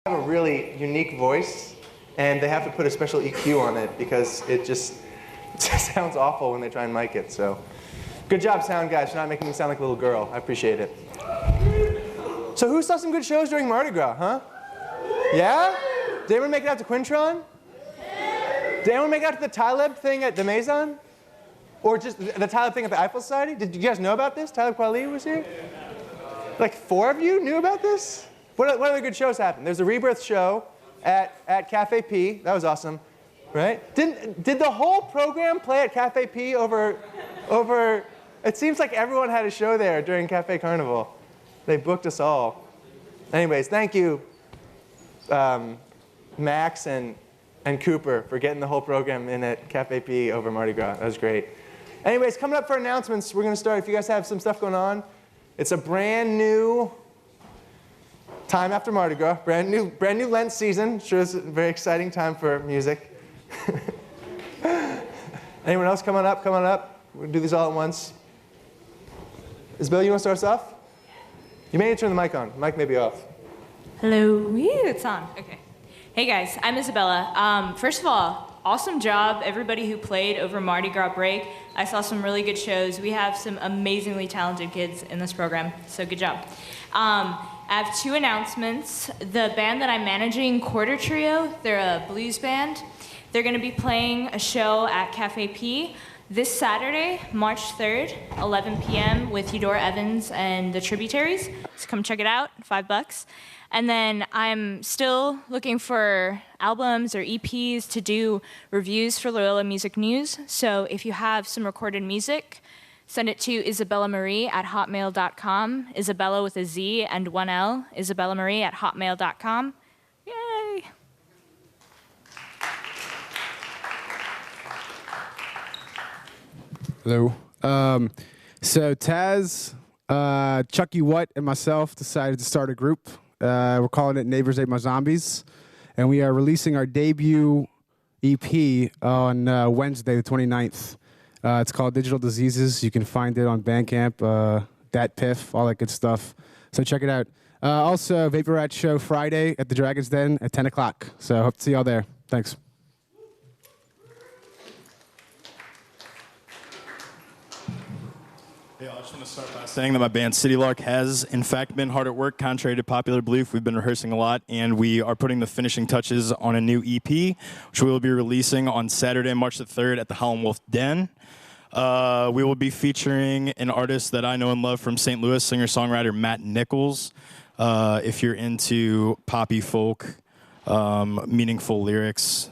have a really unique voice, and they have to put a special EQ on it because it just sounds awful when they try and mic it. So, good job, sound guys, for not making me sound like a little girl. I appreciate it. So, who saw some good shows during Mardi Gras, huh? Yeah? Did anyone make it out to Quintron? Did anyone make it out to the Taleb thing at the Maison? Or just the Taleb thing at the Eiffel Society? Did you guys know about this? Taleb Kweli was here? Like 4 of you knew about this? What other good shows happened? There's a Rebirth show at Cafe P. That was awesome, right? Did the whole program play at Cafe P over? It seems like everyone had a show there during Cafe Carnival. They booked us all. Anyways, thank you, Max and Cooper, for getting the whole program in at Cafe P over Mardi Gras. That was great. Anyways, coming up for announcements, we're going to start. If you guys have some stuff going on, it's a brand new time after Mardi Gras, brand new Lent season. Sure, it's a very exciting time for music. Anyone else coming up? We'll do these all at once. Isabella, you want to start us off? You may need to turn the mic on. The mic may be off. Hello. It's on. Okay. Hey guys, I'm Isabella. First of all, awesome job, everybody who played over Mardi Gras break. I saw some really good shows. We have some amazingly talented kids in this program, so good job. I have 2 announcements. The band that I'm managing, Quarter Trio, they're a blues band. They're going to be playing a show at Cafe P this Saturday, March 3rd, 11 p.m. with Eudora Evans and the Tributaries. So come check it out, $5. And then I'm still looking for albums or EPs to do reviews for Loyola Music News. So if you have some recorded music, send it to isabellamarie@hotmail.com. Isabella with a Z and 1 L. isabellamarie@hotmail.com. Yay! Hello. So Taz, Chucky What, and myself decided to start a group. We're calling it Neighbors Ate My Zombies. And we are releasing our debut EP on Wednesday, the 29th. It's called Digital Diseases. You can find it on Bandcamp, DatPiff, all that good stuff. So check it out. Also, Vapor Rat Show Friday at the Dragon's Den at 10 o'clock. So hope to see y'all there. Thanks. Yeah, I just want to start by saying that my band City Lark has, in fact, been hard at work, contrary to popular belief. We've been rehearsing a lot, and we are putting the finishing touches on a new EP, which we will be releasing on Saturday, March the 3rd at the Howlin' Wolf Den. We will be featuring an artist that I know and love from St. Louis, singer-songwriter Matt Nichols. If you're into poppy folk, meaningful lyrics,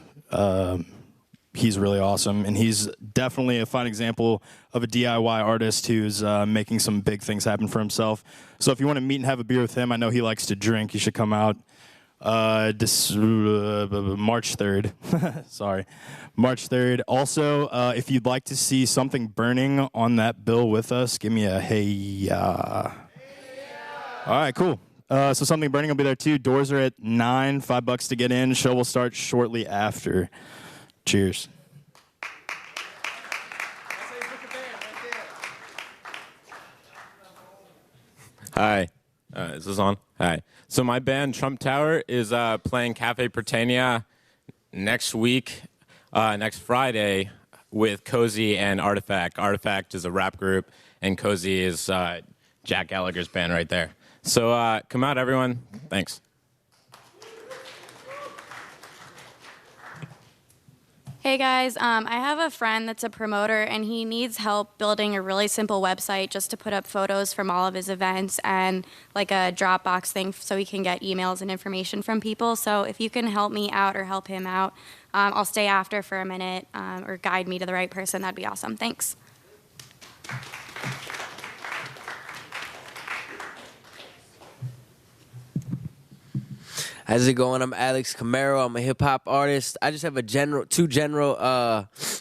he's really awesome, and he's definitely a fine example of a DIY artist who's making some big things happen for himself. So if you want to meet and have a beer with him, I know he likes to drink. You should come out March 3rd. Sorry, March 3rd. Also, if you'd like to see something burning on that bill with us, give me a hey. All right, cool. So something burning will be there too. Doors are at 9, $5 to get in. Show will start shortly after. Cheers. Hi, is this on? Hi. So my band Trump Tower is playing Cafe Pertania next week, next Friday, with Cozy and Artifact. Artifact is a rap group, and Cozy is Jack Gallagher's band right there. So come out, everyone. Thanks. Hey guys, I have a friend that's a promoter and he needs help building a really simple website just to put up photos from all of his events and like a Dropbox thing so he can get emails and information from people. So if you can help me out or help him out, I'll stay after for a minute or guide me to the right person. That'd be awesome. Thanks. How's it going? I'm Alex Camaro. I'm a hip-hop artist. I just have two general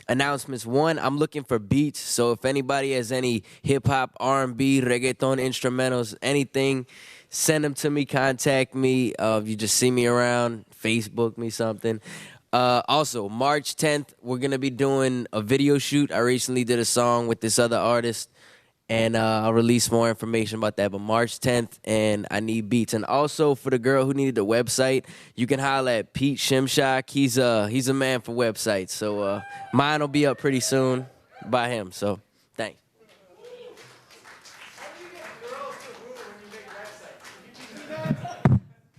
announcements. One, I'm looking for beats, so if anybody has any hip-hop, R&B, reggaeton, instrumentals, anything, send them to me, contact me. If you just see me around, Facebook me something. Also, March 10th, we're going to be doing a video shoot. I recently did a song with this other artist. And I'll release more information about that. But March 10th, and I need beats. And also for the girl who needed the website, you can holler at Pete Shimshak. He's a man for websites. So mine will be up pretty soon by him. So thanks.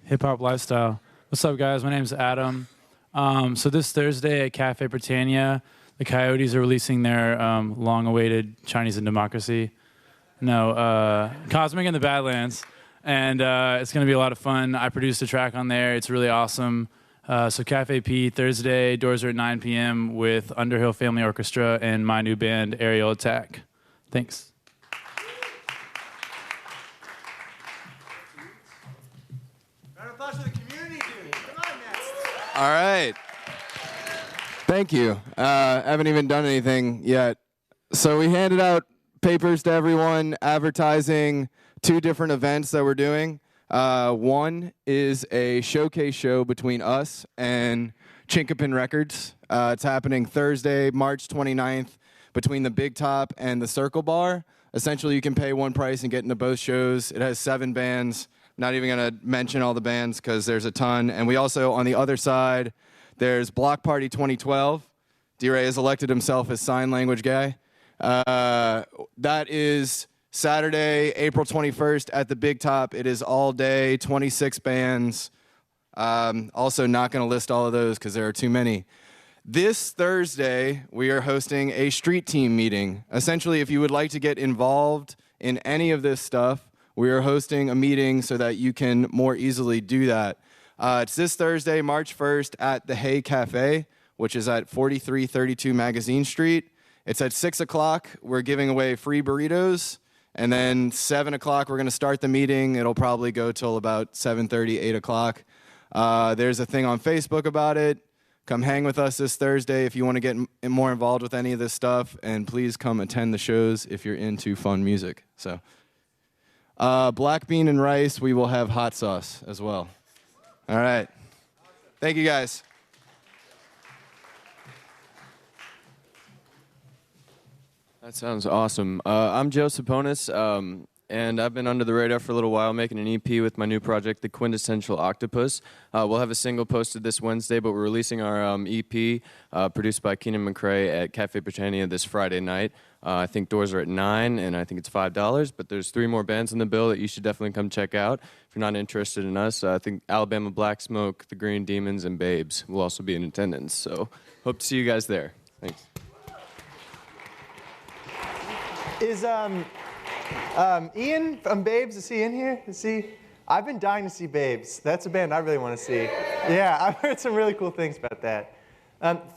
Hip Hop Lifestyle. What's up, guys? My name's Adam. So this Thursday at Cafe Britannia, the Coyotes are releasing their long-awaited Chinese and Democracy. No, Cosmic and the Badlands. And it's going to be a lot of fun. I produced a track on there. It's really awesome. So Cafe P, Thursday, doors are at 9 p.m. with Underhill Family Orchestra and my new band, Aerial Attack. Thanks. All right. Thank you. I haven't even done anything yet. So we handed out papers to everyone advertising 2 different events that we're doing. One is a showcase show between us and Chinkapin Records. It's happening Thursday, March 29th, between the Big Top and the Circle Bar. Essentially, you can pay one price and get into both shows. It has 7 bands. Not even going to mention all the bands because there's a ton. And we also, on the other side, there's Block Party 2012. D-Ray has elected himself as sign language guy. That is Saturday, April 21st at the Big Top. It is all day, 26 bands. Also not going to list all of those because there are too many. This Thursday, we are hosting a street team meeting. Essentially, if you would like to get involved in any of this stuff, we are hosting a meeting so that you can more easily do that. It's this Thursday, March 1st, at the Hay Cafe, which is at 4332 Magazine Street. It's at 6 o'clock. We're giving away free burritos. And then 7 o'clock, we're going to start the meeting. It'll probably go till about 7:30, 8 o'clock. There's a thing on Facebook about it. Come hang with us this Thursday if you want to get more involved with any of this stuff. And please come attend the shows if you're into fun music. So, black bean and rice, we will have hot sauce as well. All right. Thank you, guys. That sounds awesome. I'm Joe Saponis, and I've been under the radar for a little while, making an EP with my new project, The Quintessential Octopus. We'll have a single posted this Wednesday, but we're releasing our EP, produced by Keenan McCrae at Cafe Britannia this Friday night. I think doors are at 9, and I think it's $5, but there's 3 more bands in the bill that you should definitely come check out. If you're not interested in us, I think Alabama Black Smoke, The Green Demons, and Babes will also be in attendance. So hope to see you guys there. Thanks. Is Ian from Babes, is he in here? Is he? I've been dying to see Babes. That's a band I really want to see. Yeah, I've heard some really cool things about that.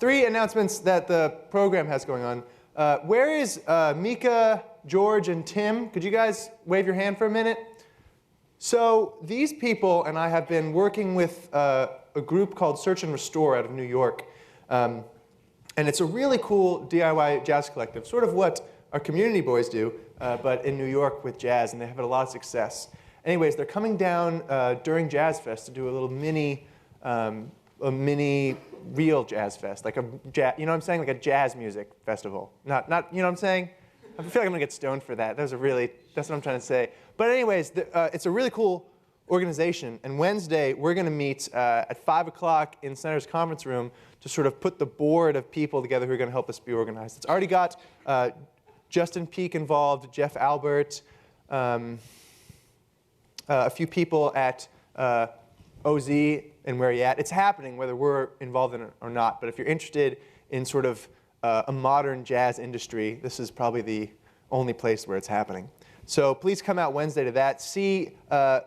3 announcements that the program has going on. Where is Mika, George, and Tim? Could you guys wave your hand for a minute? So these people and I have been working with a group called Search and Restore out of New York. And it's a really cool DIY jazz collective, sort of what our community boys do, but in New York with jazz, and they have had a lot of success. Anyways, they're coming down during Jazz Fest to do a little mini real Jazz Fest, like you know what I'm saying, like a jazz music festival. Not, you know what I'm saying? I feel like I'm gonna get stoned for that. That's what I'm trying to say. But anyways, it's a really cool organization, and Wednesday we're gonna meet at 5 o'clock in Senator's conference room to sort of put the board of people together who are gonna help us be organized. It's already got Justin Peake involved, Jeff Albert, a few people at OZ and Where You At. It's happening whether we're involved in it or not, but if you're interested in sort of a modern jazz industry, this is probably the only place where it's happening. So please come out Wednesday to that. See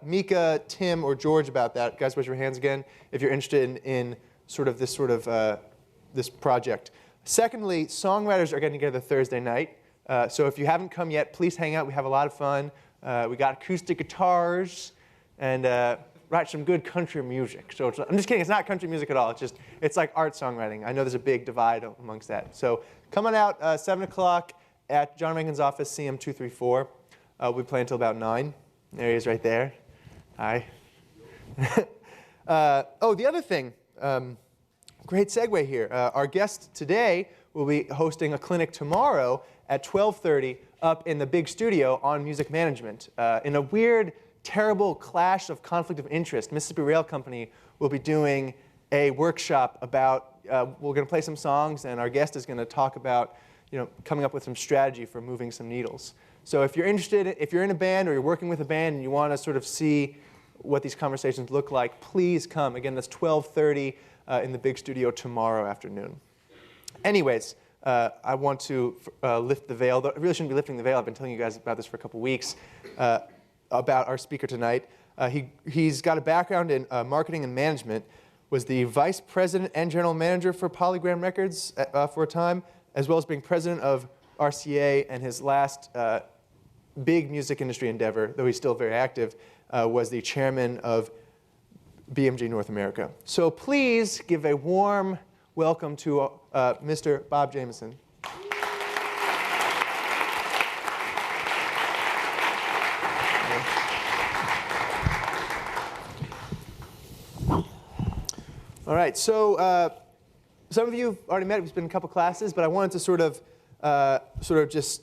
Mika, Tim, or George about that. Guys, raise your hands again if you're interested in this project. Secondly, songwriters are getting together Thursday night. So if you haven't come yet, please hang out. We have a lot of fun. We got acoustic guitars and write some good country music. So I'm just kidding. It's not country music at all. It's like art songwriting. I know there's a big divide amongst that. So come on out 7 o'clock at John Rankin's office, CM 234. We play until about 9. There he is right there. Hi. The other thing, great segue here. Our guest today will be hosting a clinic tomorrow at 12:30 up in the big studio on music management. In a weird, terrible clash of conflict of interest, Mississippi Rail Company will be doing a workshop about, we're going to play some songs, and our guest is going to talk about coming up with some strategy for moving some needles. So if you're interested, if you're in a band or you're working with a band and you want to sort of see what these conversations look like, please come. Again, that's 12:30 in the big studio tomorrow afternoon. Anyways, I want to lift the veil. I really shouldn't be lifting the veil. I've been telling you guys about this for a couple weeks, about our speaker tonight. He's got a background in marketing and management, was the vice president and general manager for Polygram Records for a time, as well as being president of RCA, and his last big music industry endeavor, though he's still very active, was the chairman of BMG North America. So please give a warm welcome to Mr. Bob Jamieson. All right, so some of you have already met. We've been in a couple classes, but I wanted to sort of just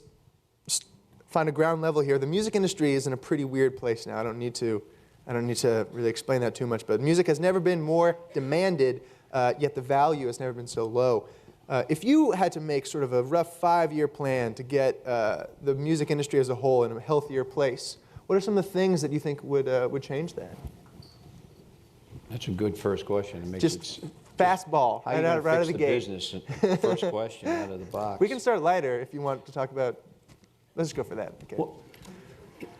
find a ground level here. The music industry is in a pretty weird place now. I don't need to really explain that too much, but music has never been more demanded, yet the value has never been so low. If you had to make sort of a rough 5-year plan to get the music industry as a whole in a healthier place, what are some of the things that you think would change that? That's a good first question. It makes just fastball, right out of the gate. Business? First question out of the box. We can start lighter if you want to talk about. Let's just go for that. Okay. Well,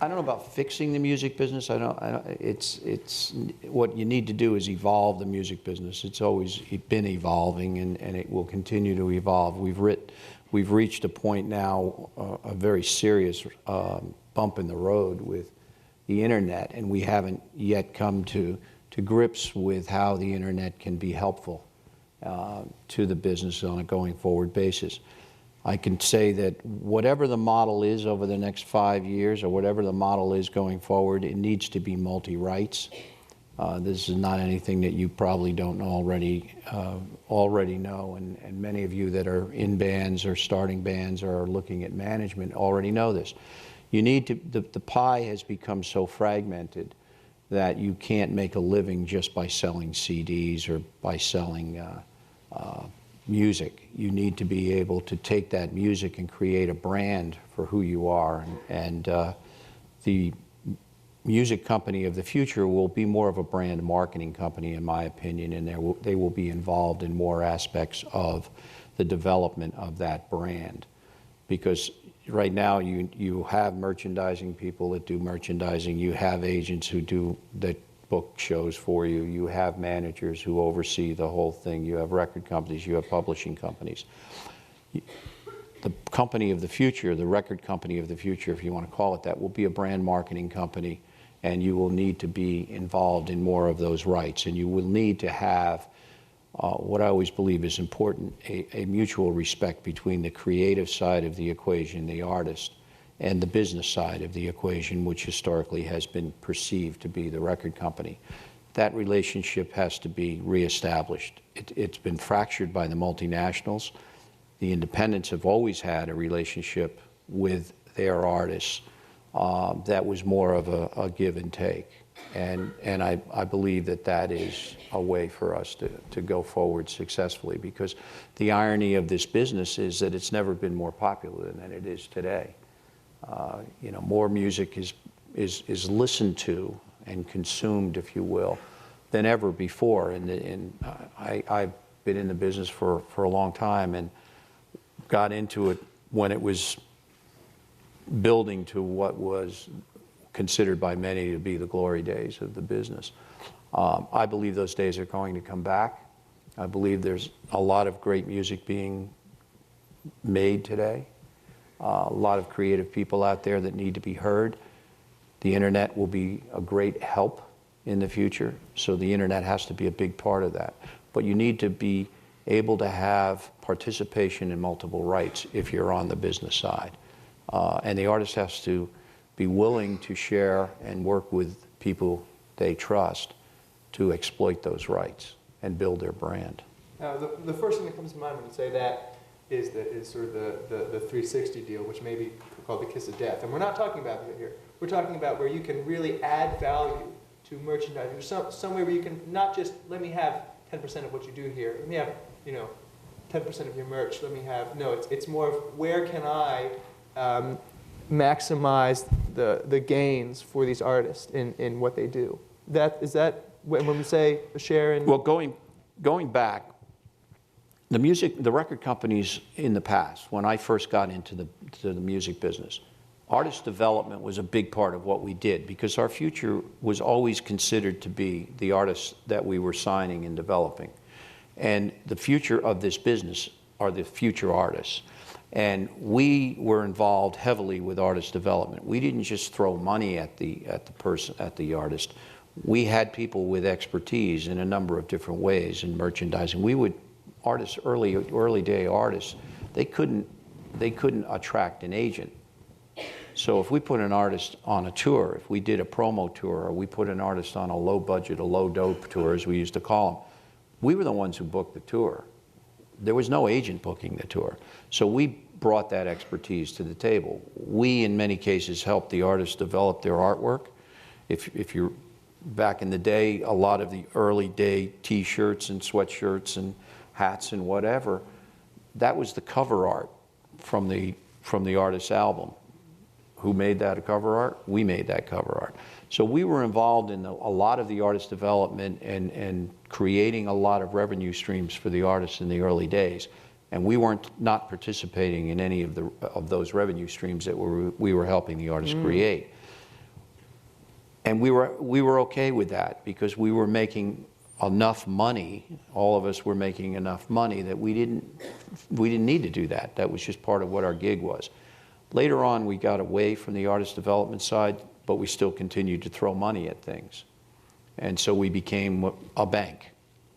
I don't know about fixing the music business. It's what you need to do is evolve the music business. It's always been evolving, and it will continue to evolve. We've reached a point now, a very serious bump in the road with the internet, and we haven't yet come to grips with how the internet can be helpful to the business on a going forward basis. I can say that whatever the model is over the next 5 years, or whatever the model is going forward, it needs to be multi-rights. This is not anything that you probably don't already know, and many of you that are in bands or starting bands or are looking at management already know this. You need to, the pie has become so fragmented that you can't make a living just by selling CDs or by selling music. You need to be able to take that music and create a brand for who you are. And the music company of the future will be more of a brand marketing company, in my opinion, and they will be involved in more aspects of the development of that brand. Because right now you have merchandising people that do merchandising, you have agents that book shows for you, you have managers who oversee the whole thing, you have record companies, you have publishing companies. The company of the future, the record company of the future, if you want to call it that, will be a brand marketing company, and you will need to be involved in more of those rights, and you will need to have what I always believe is important, a mutual respect between the creative side of the equation, the artist, and the business side of the equation, which historically has been perceived to be the record company. That relationship has to be reestablished. It's been fractured by the multinationals. The independents have always had a relationship with their artists that was more of a give and take. And I believe that is a way for us to go forward successfully, because the irony of this business is that it's never been more popular than it is today. More music is listened to and consumed, if you will, than ever before. And I've been in the business for a long time and got into it when it was building to what was considered by many to be the glory days of the business. I believe those days are going to come back. I believe there's a lot of great music being made today. A lot of creative people out there that need to be heard. The internet will be a great help in the future, so the internet has to be a big part of that. But you need to be able to have participation in multiple rights if you're on the business side. And the artist has to be willing to share and work with people they trust to exploit those rights and build their brand. The first thing that comes to mind when you say that is sort of the 360 deal, which may be called the kiss of death. And we're not talking about that here. We're talking about where you can really add value to merchandising. There's somewhere where you can not just, let me have 10% of what you do here. Let me have, 10% of your merch. Let me have, no, it's more of where can I maximize the gains for these artists in what they do. Is that when we say a share in? Well, going back, the record companies in the past, when I first got into the music business, artist development was a big part of what we did because our future was always considered to be the artists that we were signing and developing. And the future of this business are the future artists. And we were involved heavily with artist development. We didn't just throw money at the artist. We had people with expertise in a number of different ways in merchandising. Early day artists, they couldn't attract an agent. So if we put an artist on a tour, if we did a promo tour, or we put an artist on a low budget, a low dope tour, as we used to call them, we were the ones who booked the tour. There was no agent booking the tour. So we brought that expertise to the table. We, in many cases, helped the artists develop their artwork. If you're back in the day, a lot of the early day T-shirts and sweatshirts and hats and whatever, that was the cover art from the artist's album. Who made that cover art? We made that cover art. So we were involved in a lot of the artist development and creating a lot of revenue streams for the artists in the early days. And we weren't not participating in any of those revenue streams that we were helping the artists create. And we were okay with that because we were making enough money. All of us were making enough money that we didn't need to do that. That was just part of what our gig was. Later on, we got away from the artist development side, but we still continued to throw money at things. And so we became a bank.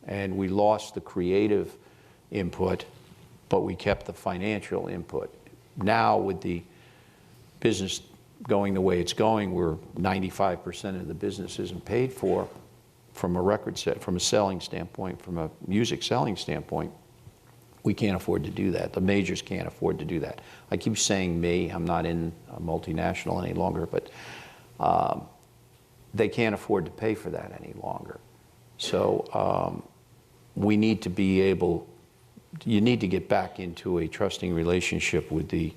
And we lost the creative input, but we kept the financial input. Now, with the business going the way it's going, where 95% of the business isn't paid for from a record set, from a selling standpoint, from a music selling standpoint, we can't afford to do that. The majors can't afford to do that. I keep saying me, I'm not in a multinational any longer, but they can't afford to pay for that any longer. So we need to be able, you need to get back into a trusting relationship with the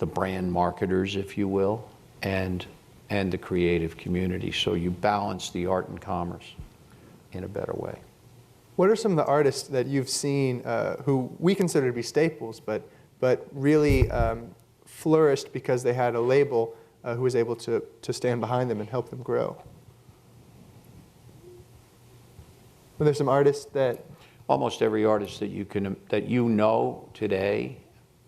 brand marketers, if you will, and the creative community. So you balance the art and commerce in a better way. What are some of the artists that you've seen who we consider to be staples, but really flourished because they had a label who was able to stand behind them and help them grow? Were there some artists that... Almost every artist that you know today,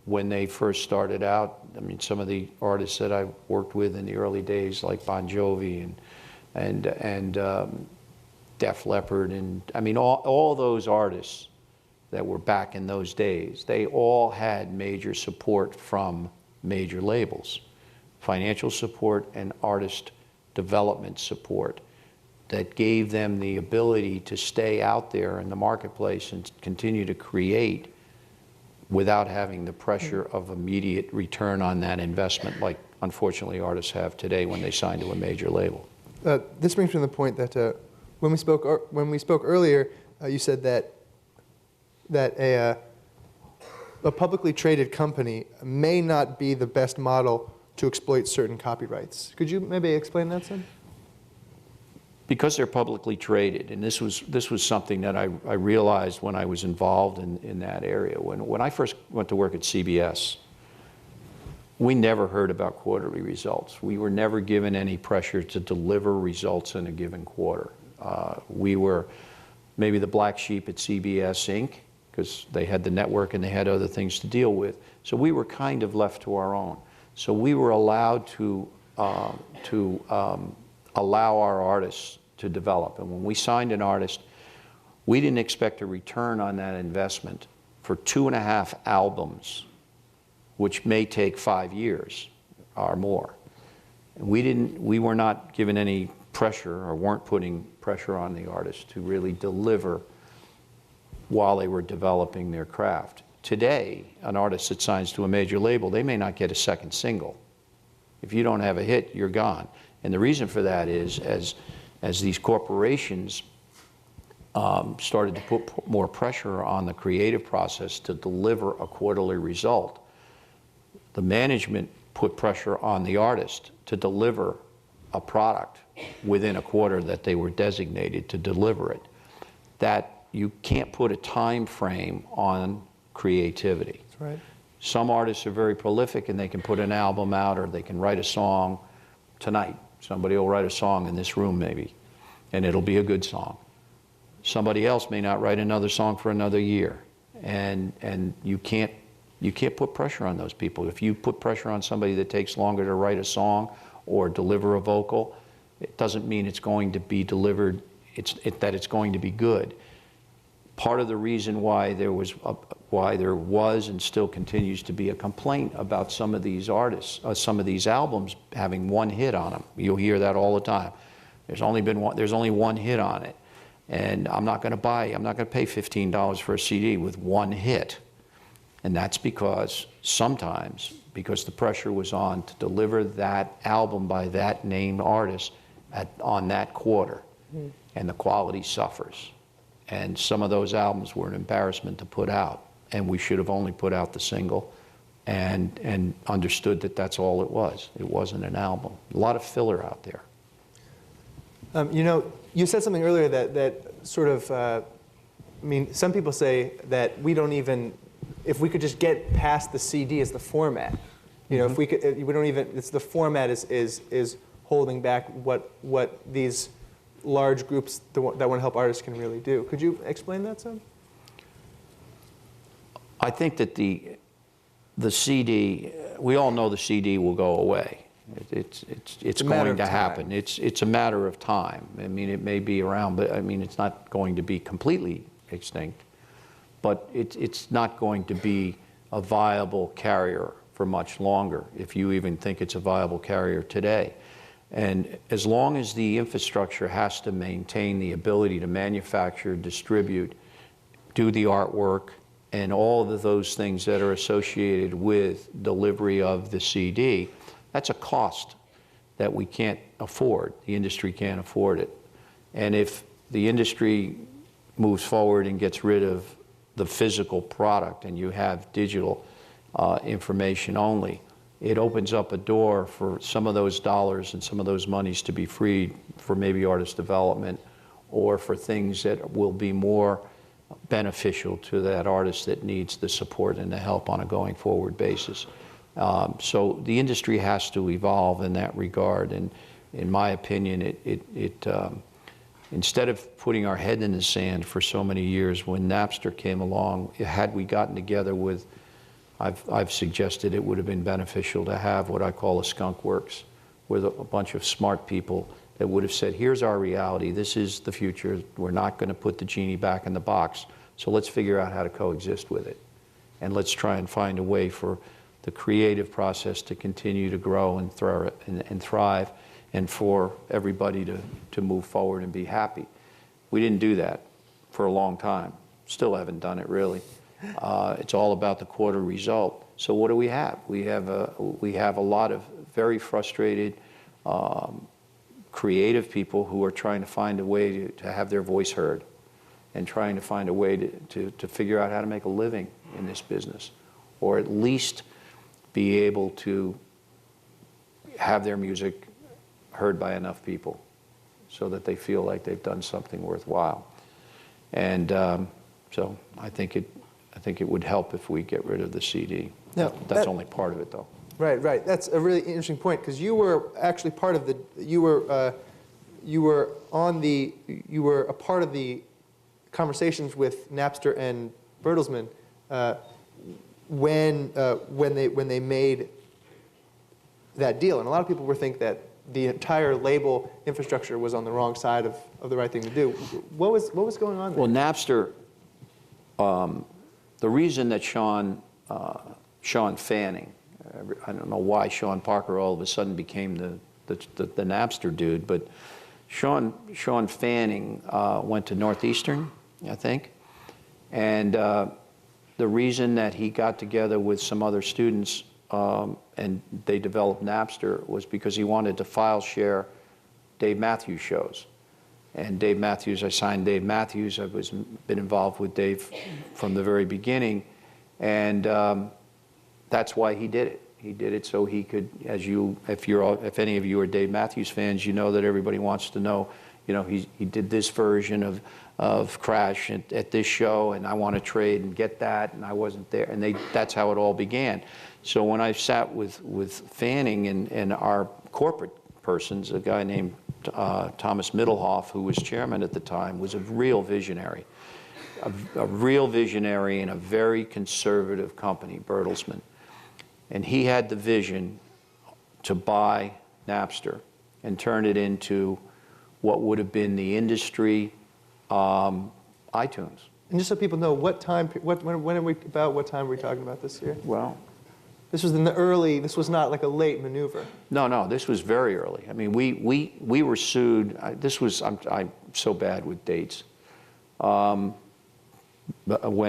when they first started out, I mean, some of the artists that I worked with in the early days, like Bon Jovi and Def Leppard, and I mean, all those artists that were back in those days, they all had major support from major labels, financial support and artist development support that gave them the ability to stay out there in the marketplace and continue to create without having the pressure of immediate return on that investment, like unfortunately artists have today when they sign to a major label. This brings me to the point that when we spoke earlier, you said that a publicly traded company may not be the best model to exploit certain copyrights. Could you maybe explain that some? Because they're publicly traded, and this was something that I realized when I was involved in that area. When I first went to work at CBS, we never heard about quarterly results. We were never given any pressure to deliver results in a given quarter. We were maybe the black sheep at CBS Inc., because they had the network and they had other things to deal with. So we were kind of left to our own. So we were allowed to allow our artists to develop. And when we signed an artist, we didn't expect a return on that investment for 2.5 albums, which may take 5 years or more. And we were not given any pressure or weren't putting pressure on the artists to really deliver while they were developing their craft. today, an artist that signs to a major label, they may not get a second single. If you don't have a hit, you're gone. And the reason for that is as these corporations started to put more pressure on the creative process to deliver a quarterly result, the management put pressure on the artist to deliver a product within a quarter that they were designated to deliver it. That you can't put a time frame on creativity. That's right. Some artists are very prolific and they can put an album out or they can write a song tonight. Somebody will write a song in this room maybe, and it'll be a good song. Somebody else may not write another song for another year, and you can't put pressure on those people. If you put pressure on somebody that takes longer to write a song or deliver a vocal, it doesn't mean it's going to be delivered, that it's going to be good. Part of the reason why there was and still continues to be a complaint about some of these artists, some of these albums having one hit on them. You'll hear that all the time. There's only one hit on it. And I'm not going to pay $15 for a CD with one hit. And that's because sometimes, because the pressure was on to deliver that album by that named artist on that quarter, and the quality suffers. And some of those albums were an embarrassment to put out, and we should have only put out the single and understood that that's all it was. It wasn't an album. A lot of filler out there. You know, you said something earlier that sort of, I mean, some people say that we don't even, if we could just get past the CD as the format, you know, if we could, we don't even, it's the format is holding back what these large groups that want to help artists can really do. Could you explain that some? I think that the CD, we all know the CD will go away. It's going to happen. It's a matter of time. I mean, it may be around, but I mean, it's not going to be completely extinct. But it's not going to be a viable carrier for much longer, if you even think it's a viable carrier today. And as long as the infrastructure has to maintain the ability to manufacture, distribute, do the artwork, and all of those things that are associated with delivery of the CD, that's a cost that we can't afford. The industry can't afford it. And if the industry moves forward and gets rid of the physical product and you have digital information only, it opens up a door for some of those dollars and some of those monies to be freed for maybe artist development or for things that will be more beneficial to that artist that needs the support and the help on a going forward basis. So the industry has to evolve in that regard, and in my opinion, instead of putting our head in the sand for so many years, when Napster came along, had we gotten together with, I've suggested it would have been beneficial to have what I call a skunk works, with a bunch of smart people that would have said, here's our reality, this is the future, we're not going to put the genie back in the box, so let's figure out how to coexist with it. And let's try and find a way for the creative process to continue to grow and thrive, and for everybody to move forward and be happy. We didn't do that for a long time. Still haven't done it really. It's all about the quarter result. So what do we have? We have a lot of very frustrated, creative people who are trying to find a way to have their voice heard, and trying to find a way to figure out how to make a living in this business, or at least be able to have their music heard by enough people so that they feel like they've done something worthwhile. And so I think it would help if we get rid of the CD. No, that's only part of it, though. Right. That's a really interesting point, because you were actually part of the, you were a part of the conversations with Napster and Bertelsmann when they made that deal. And a lot of people think that the entire label infrastructure was on the wrong side of the right thing to do. What was going on there? Well, Napster, the reason that Sean Fanning, I don't know why Sean Parker all of a sudden became the Napster dude, but Sean Fanning went to Northeastern, I think, and the the reason that he got together with some other students and they developed Napster was because he wanted to file share Dave Matthews shows. And Dave Matthews, I signed Dave Matthews. I've been involved with Dave from the very beginning. And that's why he did it. He did it so he could, if any of you are Dave Matthews fans, you know that everybody wants to know, he did this version of Crash at this show, and I want to trade and get that, and I wasn't there. And that's how it all began. So when I sat with Fanning and our corporate persons, a guy named Thomas Middelhoff, who was chairman at the time, was a real visionary. A real visionary in a very conservative company, Bertelsmann. And he had the vision to buy Napster and turn it into what would have been the industry iTunes. And just so people know, what time are we talking about this year? Well, this was this was not like a late maneuver. No, this was very early. I mean, we were sued. I'm so bad with dates. When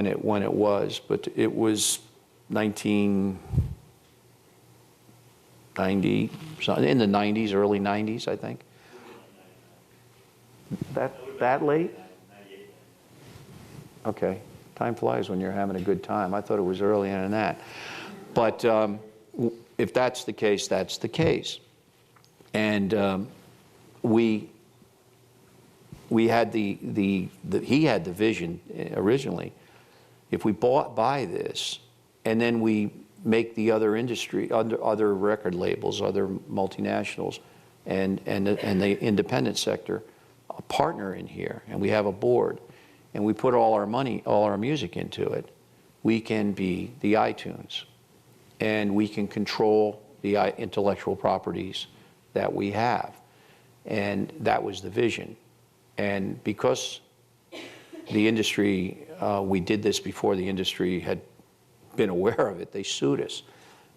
it was, but it was 1990, in the 90s, early 90s, I think. That late? Okay, time flies when you're having a good time. I thought it was earlier than that. But if that's the case, that's the case. And he had the vision originally. If we buy this, and then we make the other other record labels, other multinationals, and the independent sector a partner in here, and we have a board, and we put all our money, all our music into it, we can be the iTunes, and we can control the intellectual properties that we have. And that was the vision. And because the industry, we did this before the industry had been aware of it, they sued us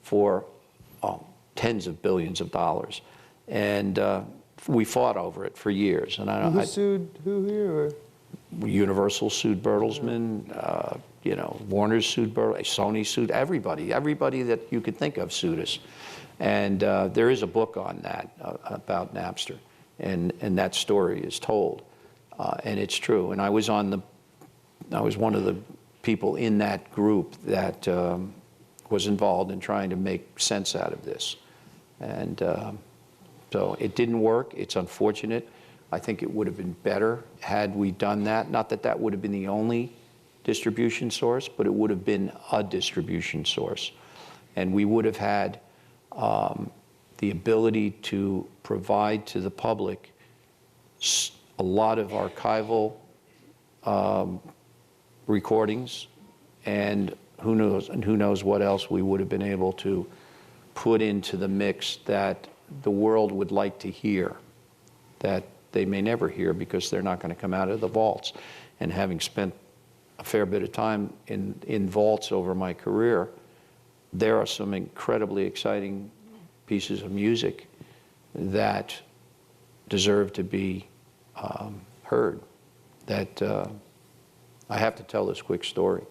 for tens of billions of dollars. And we fought over it for years. And Who sued who here? Or? Universal sued Bertelsmann, Warner sued Bertelsmann, Sony sued everybody. Everybody that you could think of sued us. And there is a book on that, about Napster. And that story is told. And it's true. And I was one of the people in that group that was involved in trying to make sense out of this. And so it didn't work. It's unfortunate. I think it would have been better had we done that. Not that that would have been the only distribution source, but it would have been a distribution source. And we would have had the ability to provide to the public a lot of archival recordings, and who knows what else we would have been able to put into the mix that the world would like to hear, that they may never hear because they're not going to come out of the vaults. And having spent a fair bit of time in vaults over my career, there are some incredibly exciting pieces of music that deserve to be heard. That I have to tell this quick story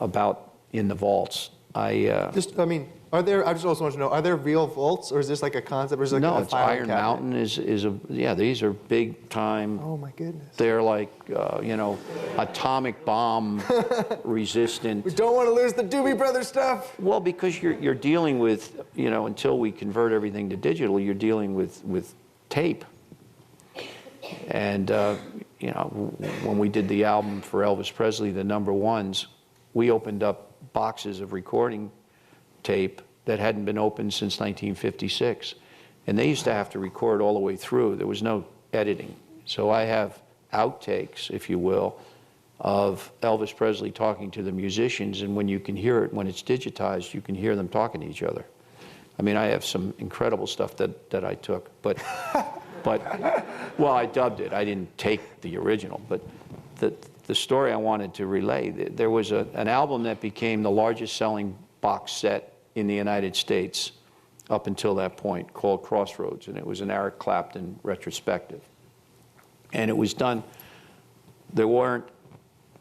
about in the vaults. I just also want to know, are there real vaults, or is this like a concept, or is it like no, a it's file Iron cabinet? Mountain these are big time. Oh my goodness. They're like, atomic bomb resistant. We don't want to lose the Doobie Brothers stuff. Well, because you're dealing with, until we convert everything to digital, you're dealing with tape. And, when we did the album for Elvis Presley, the number ones, we opened up boxes of recording tape that hadn't been opened since 1956. And they used to have to record all the way through. There was no editing. So I have outtakes, if you will, of Elvis Presley talking to the musicians, and when you can hear it, when it's digitized, you can hear them talking to each other. I mean, I have some incredible stuff that I took, but well, I dubbed it. I didn't take the original, but the story I wanted to relay, there was an album that became the largest selling box set in the United States up until that point, called Crossroads, and it was an Eric Clapton retrospective. And it was done, there weren't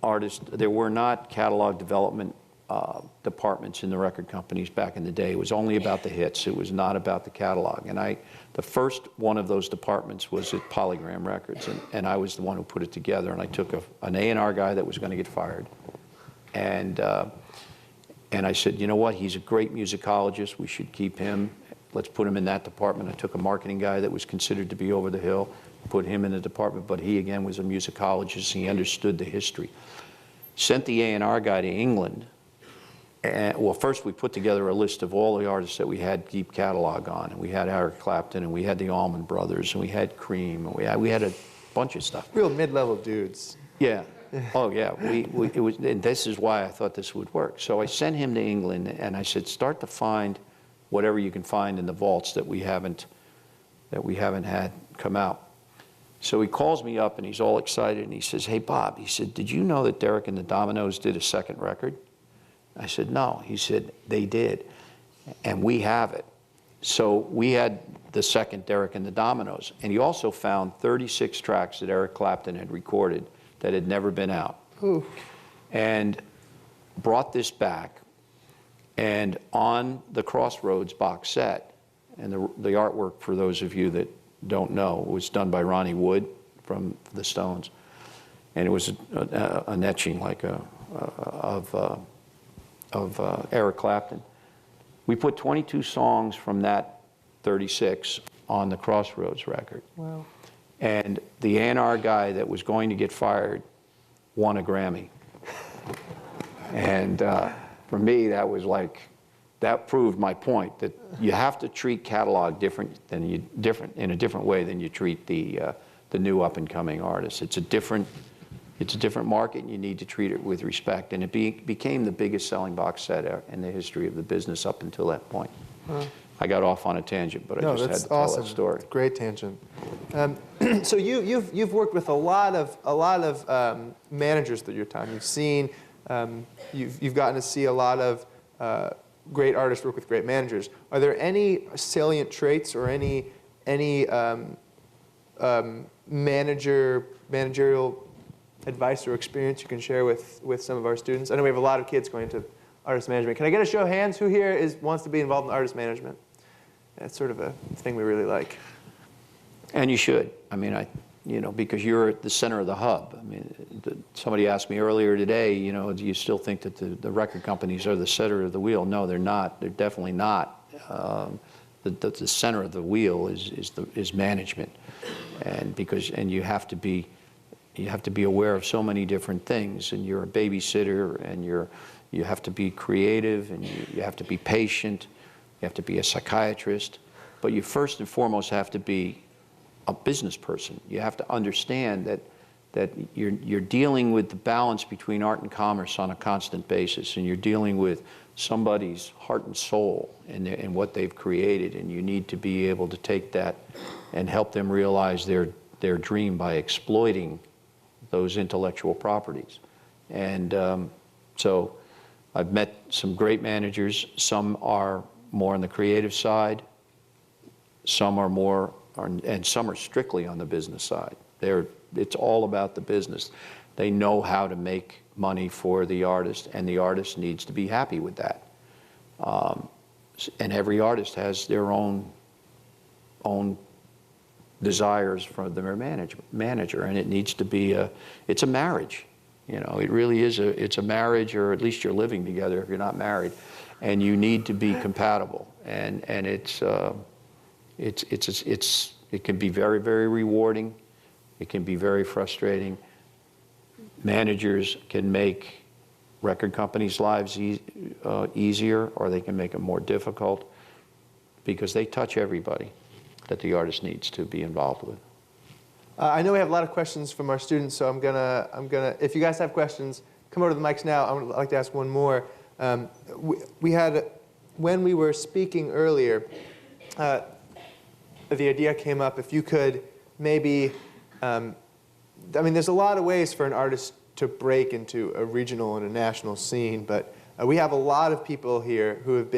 there were not catalog development departments in the record companies back in the day. It was only about the hits. It was not about the catalog. And the first one of those departments was at Polygram Records, and I was the one who put it together. And I took an A&R guy that was going to get fired, and I said, you know what? He's a great musicologist. We should keep him. Let's put him in that department. I took a marketing guy that was considered to be over the hill, put him in the department, but he again was a musicologist. He understood the history. Sent the A&R guy to England. And, well, first we put together a list of all the artists that we had deep catalog on, and we had Eric Clapton, and we had the Allman Brothers, and we had Cream, and we had a bunch of stuff. Real mid-level dudes. Yeah. Oh yeah. And this is why I thought this would work. So I sent him to England, and I said, start to find whatever you can find in the vaults that we haven't had come out. So he calls me up, and he's all excited, and he says, hey Bob, he said, did you know that Derek and the Dominoes did a second record? I said, no. He said, they did, and we have it. So we had the second Derek and the Dominoes, and he also found 36 tracks that Eric Clapton had recorded that had never been out. Ooh. And brought this back, and on the Crossroads box set, and the artwork, for those of you that don't know, was done by Ronnie Wood from the Stones, and it was an etching like of Eric Clapton. We put 22 songs from that 36 on the Crossroads record. Wow. And the A&R guy that was going to get fired won a Grammy. And for me, that was like, that proved my point, that you have to treat catalog in a different way than you treat the new up-and-coming artists. It's a different market, and you need to treat it with respect. And it became the biggest selling box set in the history of the business up until that point. Huh. I got off on a tangent, but I just had to tell that story. Great tangent. So you've worked with a lot of managers through your time. You've seen, you've gotten to see a lot of great artists work with great managers. Are there any salient traits or any managerial advice or experience you can share with some of our students? I know we have a lot of kids going into artist management. Can I get a show of hands? Who here wants to be involved in artist management? That's sort of a thing we really like. And you should. I mean, because you're at the center of the hub. I mean, somebody asked me earlier today, do you still think that the record companies are the center of the wheel? No, they're not. They're definitely not. The center of the wheel is management, and you have to be aware of so many different things. And you're a babysitter, and you have to be creative, and you have to be patient. You have to be a psychiatrist, but you first and foremost have to be a business person. You have to understand that you're dealing with the balance between art and commerce on a constant basis, and you're dealing with somebody's heart and soul and what they've created, and you need to be able to take that and help them realize their dream by exploiting those intellectual properties. And so I've met some great managers. Some are more on the creative side, some are more, and some are strictly on the business side. It's all about the business. They know how to make money for the artist, and the artist needs to be happy with that. And every artist has their own desires for their manager, and it needs to be it's a marriage. It really is it's a marriage, or at least you're living together if you're not married. And you need to be compatible, and it can be very, very rewarding. It can be very frustrating. Managers can make record companies' lives easier, or they can make them more difficult, because they touch everybody that the artist needs to be involved with. I know we have a lot of questions from our students, so I'm gonna. If you guys have questions, come over to the mics now. I'd like to ask one more. We had, when we were speaking earlier, the idea came up, if you could maybe, there's a lot of ways for an artist to break into a regional and a national scene, but we have a lot of people here who have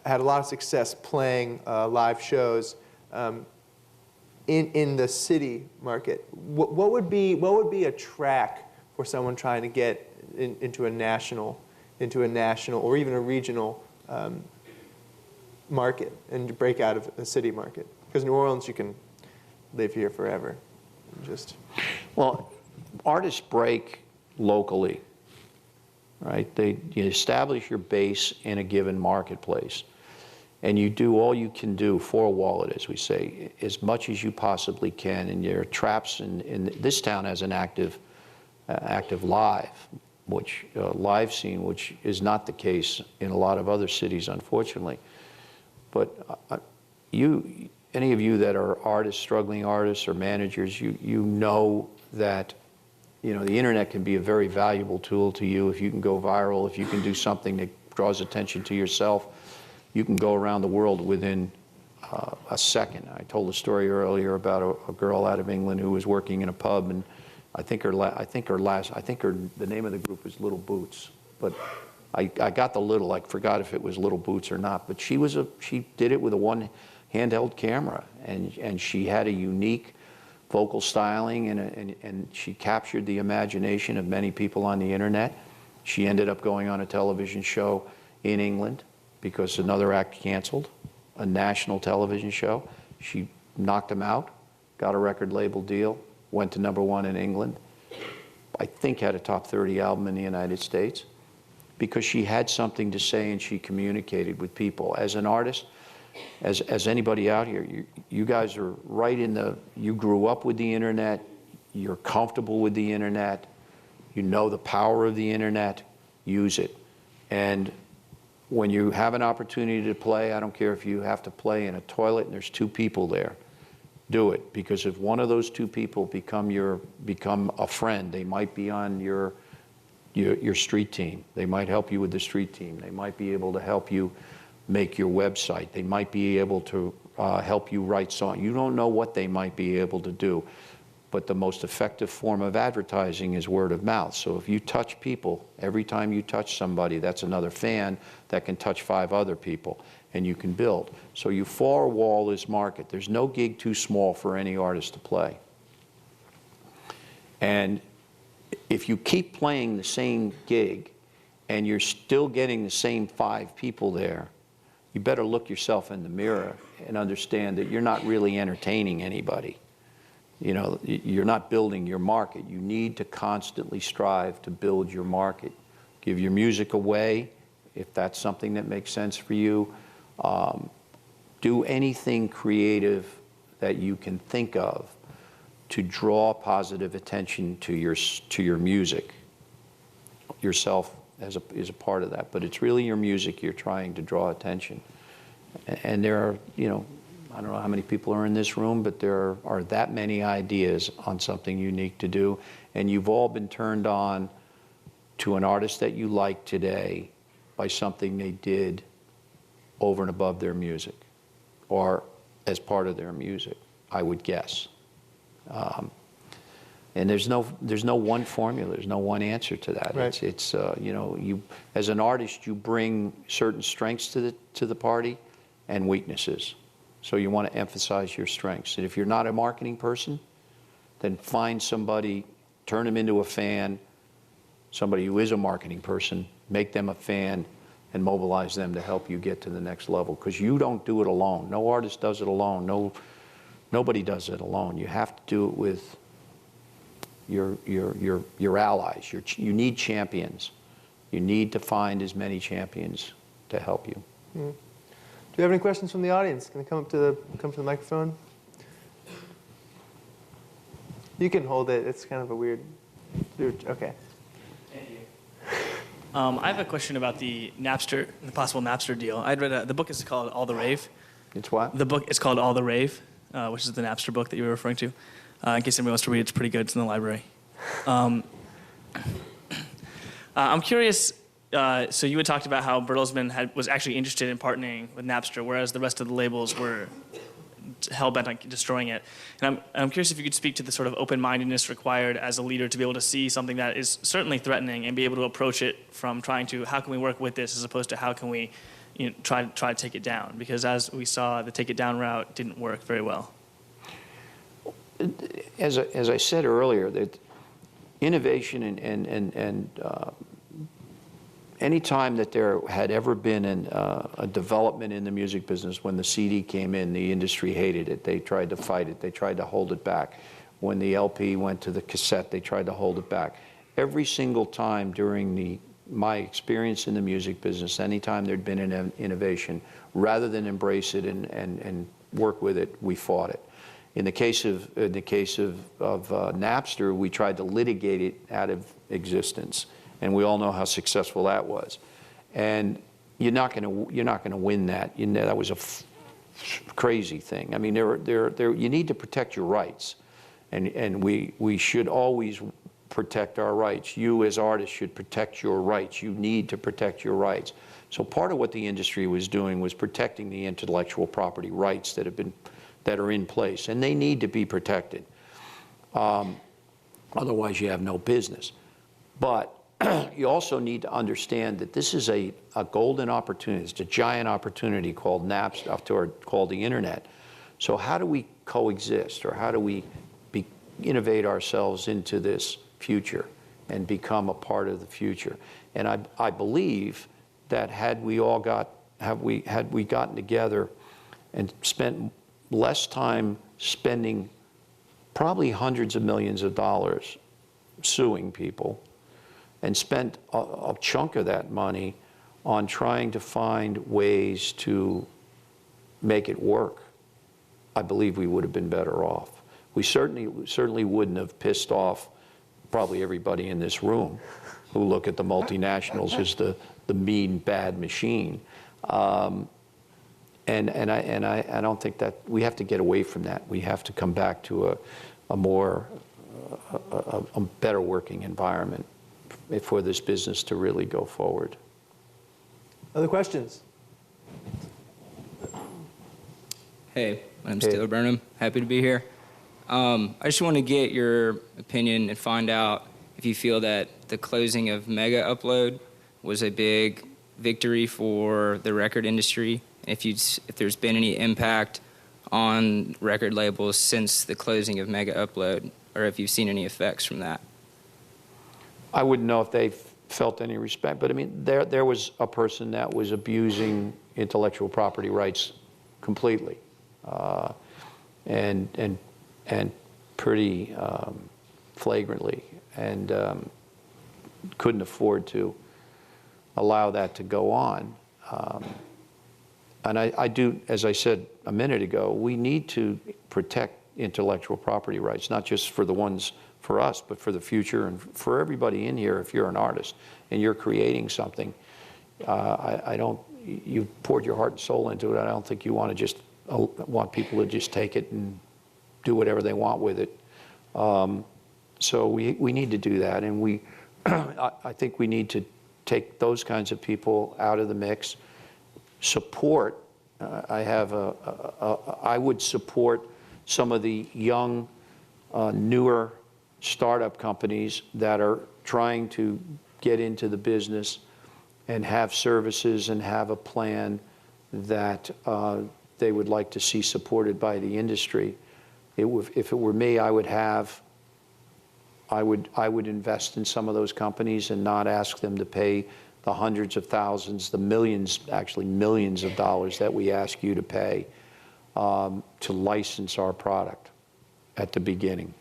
had a lot of success playing live shows in the city market. What would be a track or someone trying to get into a national or even a regional market and to break out of a city market. Because New Orleans, you can live here forever. Well, artists break locally, right? You establish your base in a given marketplace, and you do all you can do for a wallet, as we say, as much as you possibly can. And there are traps, in this town has an active live scene, which is not the case in a lot of other cities, unfortunately. But any of you that are artists, struggling artists or managers, you know that the internet can be a very valuable tool to you if you can go viral, if you can do something that draws attention to yourself. You can go around the world within a second. I told a story earlier about a girl out of England who was working in a pub, and the name of the group was Little Boots, but I got the little. I forgot if it was Little Boots or not. But she did it with a one handheld camera, and she had a unique vocal styling, and she captured the imagination of many people on the internet. She ended up going on a television show in England because another act canceled, a national television show. She knocked them out, got a record label deal, went to #1 in England. I think had a top 30 album in the United States because she had something to say and she communicated with people. As an artist, as anybody out here, you guys are right you grew up with the internet, you're comfortable with the internet, you know the power of the internet, use it. And when you have an opportunity to play, I don't care if you have to play in a toilet and there's 2 people there, do it. Because if one of those 2 people become a friend, they might be on your street team. They might help you with the street team. They might be able to help you make your website. They might be able to help you write songs. You don't know what they might be able to do. But the most effective form of advertising is word of mouth. So if you touch people, every time you touch somebody, that's another fan that can touch 5 other people, and you can build. So you four-wall this market. There's no gig too small for any artist to play. And if you keep playing the same gig and you're still getting the same 5 people there, you better look yourself in the mirror and understand that you're not really entertaining anybody. You're not building your market. You need to constantly strive to build your market. Give your music away if that's something that makes sense for you. Do anything creative that you can think of to draw positive attention to your music. Yourself is a part of that, but it's really your music you're trying to draw attention. And there are, I don't know how many people are in this room, but there are that many ideas on something unique to do, and you've all been turned on to an artist that you like today by something they did over and above their music, or as part of their music, I would guess. And there's no one formula. There's no one answer to that. Right. It's you as an artist, you bring certain strengths to the party and weaknesses. So you want to emphasize your strengths. And if you're not a marketing person, then find somebody, turn them into a fan, somebody who is a marketing person, make them a fan, and mobilize them to help you get to the next level. Because you don't do it alone. No artist does it alone. Nobody does it alone. You have to do it with your allies. You need champions. You need to find as many champions to help you. Mm. Do you have any questions from the audience? Can you come to the microphone? You can hold it. It's kind of a weird. Okay. Thank you. I have a question about the possible Napster deal. I'd read the book is called All the Rave. It's what? The book is called All the Rave, which is the Napster book that you were referring to. In case anybody wants to read it, it's pretty good. It's in the library. I'm curious. So you had talked about how Bertelsmann was actually interested in partnering with Napster, whereas the rest of the labels were hell-bent on destroying it. And I'm curious if you could speak to the sort of open-mindedness required as a leader to be able to see something that is certainly threatening and be able to approach it from trying to how can we work with this as opposed to how can we try to take it down. Because as we saw, the take it down route didn't work very well. As I said earlier, that innovation and any time that there had ever been a development in the music business, when the CD came in, the industry hated it. They tried to fight it. They tried to hold it back. When the LP went to the cassette, they tried to hold it back. Every single time during my experience in the music business, anytime there'd been an innovation, rather than embrace it and work with it, we fought it. In the case of Napster, we tried to litigate it out of existence, and we all know how successful that was. And you're not going to win that. You know, that was a crazy thing. I mean, you need to protect your rights, and we should always protect our rights. You as artists should protect your rights. You need to protect your rights. So part of what the industry was doing was protecting the intellectual property rights that are in place, and they need to be protected. Otherwise, you have no business. But you also need to understand that this is a golden opportunity. It's a giant opportunity called Napster, or called the internet. So how do we coexist, or how do we innovate ourselves into this future and become a part of the future? And I believe that had we gotten together and spent less time spending probably hundreds of millions of dollars suing people, and spent a chunk of that money on trying to find ways to make it work, I believe we would have been better off. We certainly wouldn't have pissed off probably everybody in this room who look at the multinationals as the mean, bad machine. And I don't think that we have to get away from that. We have to come back to a better working environment for this business to really go forward. Other questions? Hey, my name's Taylor Burnham. Happy to be here. I just want to get your opinion and find out if you feel that the closing of Mega Upload was a big victory for the record industry, and if there's been any impact on record labels since the closing of Mega Upload, or if you've seen any effects from that. I wouldn't know if they felt any respect, but I mean, there was a person that was abusing intellectual property rights completely, and pretty flagrantly, and couldn't afford to allow that to go on. And I do, as I said a minute ago, we need to protect intellectual property rights, not just for the ones for us, but for the future and for everybody in here. If you're an artist and you're creating something, you've poured your heart and soul into it. I don't think you want to just want people to just take it and do whatever they want with it. So we need to do that, and I think we need to take those kinds of people out of the mix. Support. I would support some of the young, newer startup companies that are trying to get into the business and have services and have a plan that they would like to see supported by the industry. If it were me, I would invest in some of those companies and not ask them to pay the hundreds of thousands, the millions, actually millions of dollars that we ask you to pay to license our product at the beginning.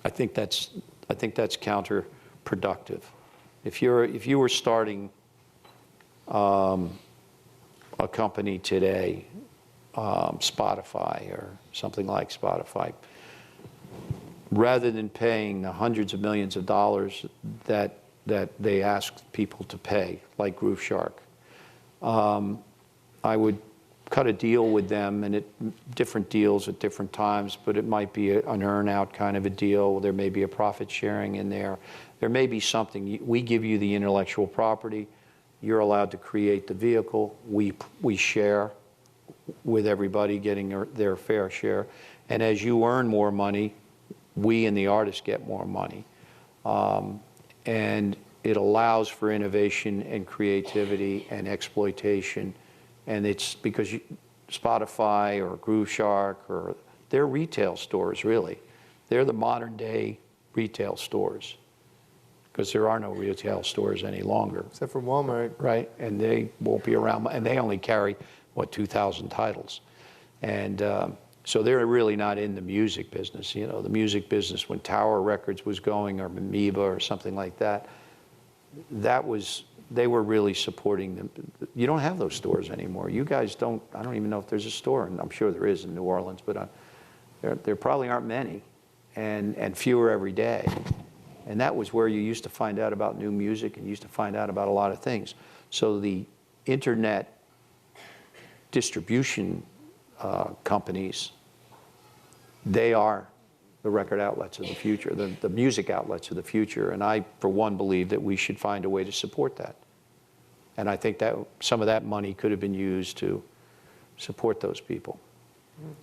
I think that's counterproductive. If you were starting a company today, Spotify or something like Spotify, rather than paying the hundreds of millions of dollars that they ask people to pay, like Groove Shark, I would cut a deal with them, and different deals at different times, but it might be an earn-out kind of a deal. There may be a profit sharing in there. There may be something. We give you the intellectual property. You're allowed to create the vehicle. We share with everybody getting their fair share. And as you earn more money, we and the artists get more money. And it allows for innovation and creativity and exploitation. And it's because Spotify or Groove Shark, they're retail stores, really. They're the modern day retail stores. because there are no retail stores any longer. Except for Walmart. Right, and they won't be around, and they only carry, what, 2,000 titles. And so they're really not in the music business. You know, the music business, when Tower Records was going, or Amoeba or something like that, they were really supporting them. You don't have those stores anymore. You guys don't, I don't even know if there's a store, and I'm sure there is in New Orleans, but there probably aren't many, and fewer every day. And that was where you used to find out about new music and used to find out about a lot of things. So the internet distribution companies, they are the record outlets of the future, the music outlets of the future. And I, for one, believe that we should find a way to support that. And I think that some of that money could have been used to support those people,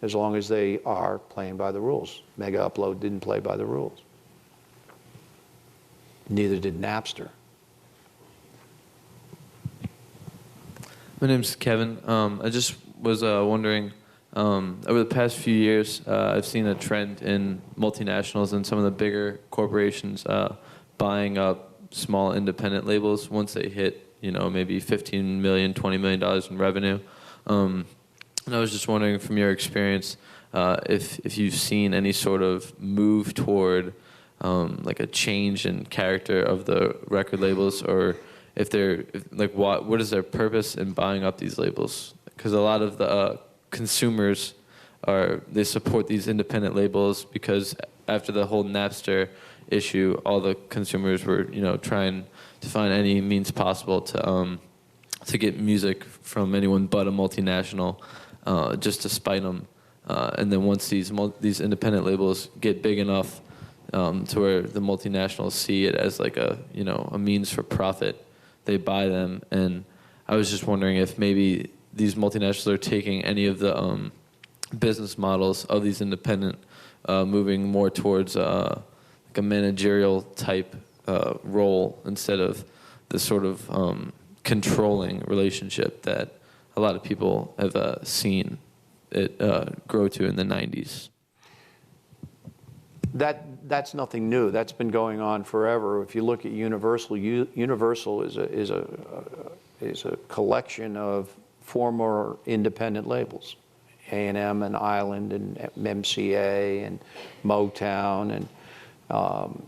as long as they are playing by the rules. Mega Upload didn't play by the rules. Neither did Napster. My name's Kevin. I just was wondering, over the past few years, I've seen a trend in multinationals and some of the bigger corporations buying up small independent labels once they hit, you know, maybe $15 million, $20 million in revenue. And I was just wondering, from your experience, if you've seen any sort of move toward like a change in character of the record labels, or if they're like, what is their purpose in buying up these labels? Because a lot of the consumers they support these independent labels because after the whole Napster issue, all the consumers were, you know, trying to find any means possible to get music from anyone but a multinational, just to spite them. And then once these independent labels get big enough to where the multinationals see it as like a means for profit, they buy them. And I was just wondering if maybe these multinationals are taking any of the business models of these independent, moving more towards like a managerial type role instead of the sort of controlling relationship that a lot of people have seen it grow to in the 90s. That's nothing new. That's been going on forever. If you look at Universal, Universal is a collection of former independent labels, A&M and Island and MCA and Motown and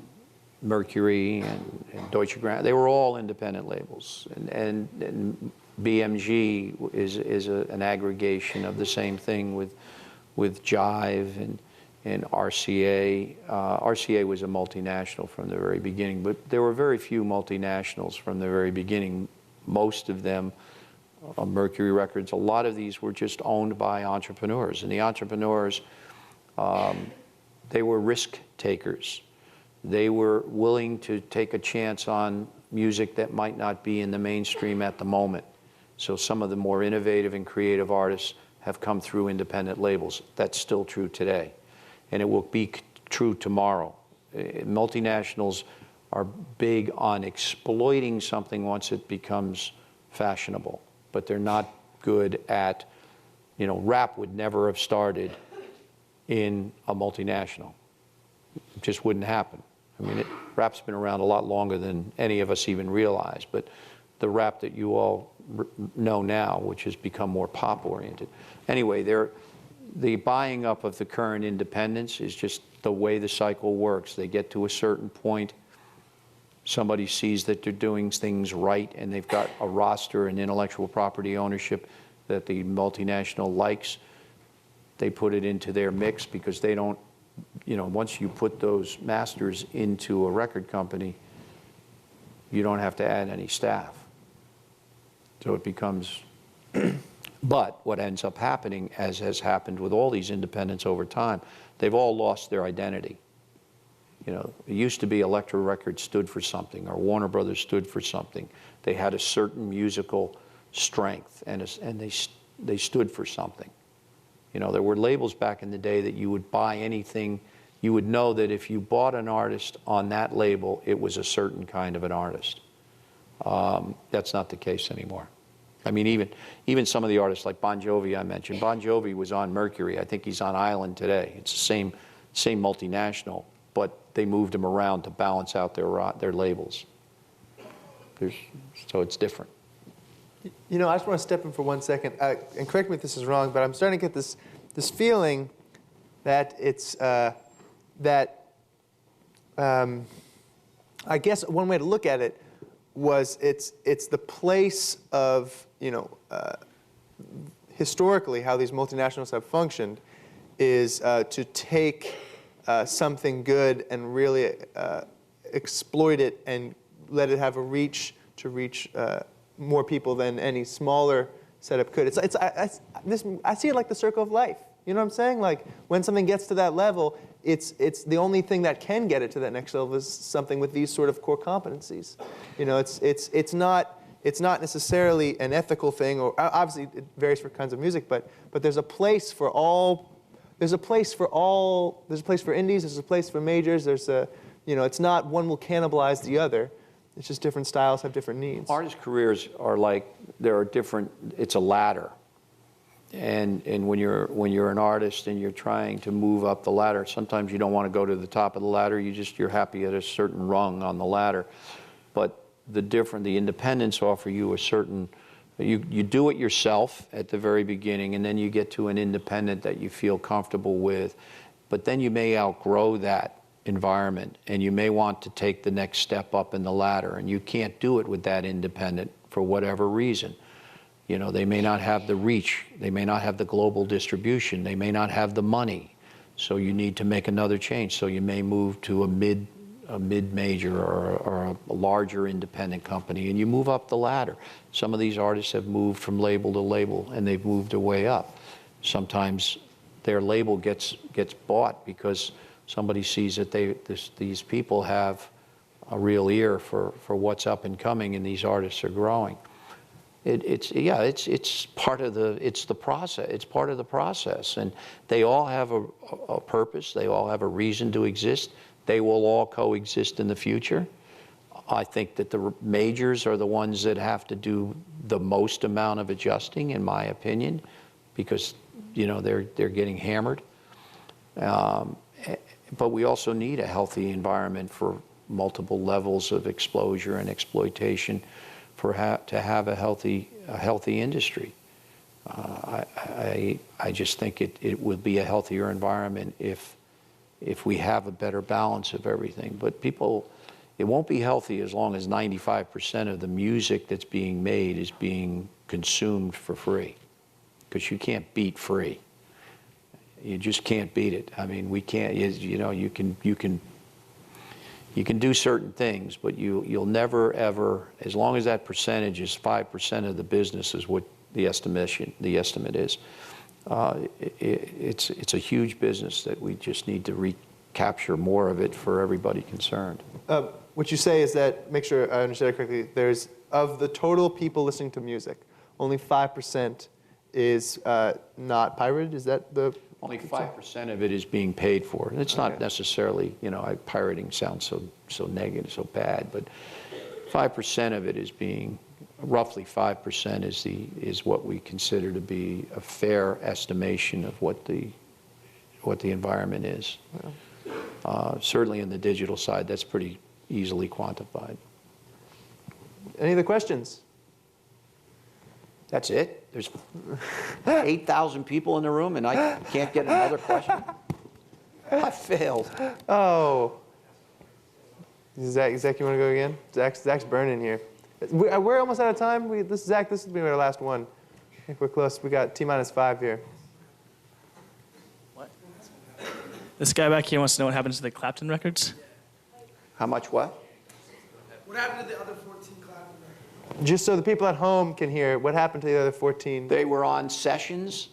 Mercury and Deutsche Grammophon. They were all independent labels, and BMG is an aggregation of the same thing with Jive and RCA. RCA was a multinational from the very beginning, but there were very few multinationals from the very beginning. Most of them, Mercury Records, a lot of these were just owned by entrepreneurs, and the entrepreneurs, they were risk takers. They were willing to take a chance on music that might not be in the mainstream at the moment. So some of the more innovative and creative artists have come through independent labels. That's still true today, and it will be true tomorrow. Multinationals are big on exploiting something once it becomes fashionable, but they're not good at, rap would never have started in a multinational. It just wouldn't happen. I mean, rap's been around a lot longer than any of us even realize, but the rap that you all know now, which has become more pop-oriented. Anyway, the buying up of the current independents is just the way the cycle works. They get to a certain point, somebody sees that they're doing things right, and they've got a roster and intellectual property ownership that the multinational likes. They put it into their mix because they don't, once you put those masters into a record company, you don't have to add any staff. So it becomes, but what ends up happening, as has happened with all these independents over time, they've all lost their identity. It used to be Elektra Records stood for something, or Warner Brothers stood for something. They had a certain musical strength, and they stood for something. There were labels back in the day that you would buy anything. You would know that if you bought an artist on that label, it was a certain kind of an artist. That's not the case anymore. I mean, even some of the artists like Bon Jovi I mentioned. Bon Jovi was on Mercury. I think he's on Island today. It's the same multinational, but they moved them around to balance out their labels. So it's different. You know, I just want to step in for 1 second, and correct me if this is wrong, but I'm starting to get this feeling that it's I guess one way to look at it was it's the place of, you know, historically how these multinationals have functioned is to take something good and really exploit it and let it have a reach to reach more people than any smaller setup could. I see it like the circle of life. You know what I'm saying? Like when something gets to that level, it's the only thing that can get it to that next level is something with these sort of core competencies. You know, it's not necessarily an ethical thing, or obviously it varies for kinds of music, but there's a place for all. There's a place for all. There's a place for indies. There's a place for majors. It's not one will cannibalize the other. It's just different styles have different needs. Artist careers are like, there are different, it's a ladder. And when you're an artist and you're trying to move up the ladder, sometimes you don't want to go to the top of the ladder. You're happy at a certain rung on the ladder. But the independents offer you a certain, you do it yourself at the very beginning, and then you get to an independent that you feel comfortable with. But then you may outgrow that environment, and you may want to take the next step up in the ladder, and you can't do it with that independent for whatever reason. You know, they may not have the reach, they may not have the global distribution, they may not have the money, so you need to make another change. So you may move to a mid-major or a larger independent company, and you move up the ladder. Some of these artists have moved from label to label, and they've moved their way up. Sometimes their label gets bought because somebody sees that these people have a real ear for what's up and coming, and these artists are growing. It's part of the process. It's part of the process, and they all have a purpose. They all have a reason to exist. They will all coexist in the future. I think that the majors are the ones that have to do the most amount of adjusting, in my opinion, because they're getting hammered. But we also need a healthy environment for multiple levels of exposure and exploitation to have a healthy industry. I just think it would be a healthier environment if we have a better balance of everything. But it won't be healthy as long as 95% of the music that's being made is being consumed for free, because you can't beat free. You just can't beat it. I mean, we can't. You can do certain things, but you'll never ever, as long as that percentage is 5% of the business, is what the estimate is. It's a huge business that we just need to recapture more of it for everybody concerned. What you say is that, make sure I understand it correctly, there's, of the total people listening to music, only 5% is not pirated? Is that the... Only 5% of it is being paid for. It's not necessarily, pirating sounds so negative, so bad, but 5% of it is being, roughly 5% is what we consider to be a fair estimation of what the environment is. Certainly in the digital side, that's pretty easily quantified. Any other questions? That's it? There's 8,000 people in the room, and I can't get another question? I failed. Oh. Zach, you want to go again? Zach's burning here. We're almost out of time. Zach, this will be our last one. I think we're close. We got T-5 here. What? This guy back here wants to know what happens to the Clapton records. How much what? What happened to the other 14 Clapton records? Just so the people at home can hear, what happened to the other 14? They were on Sessions,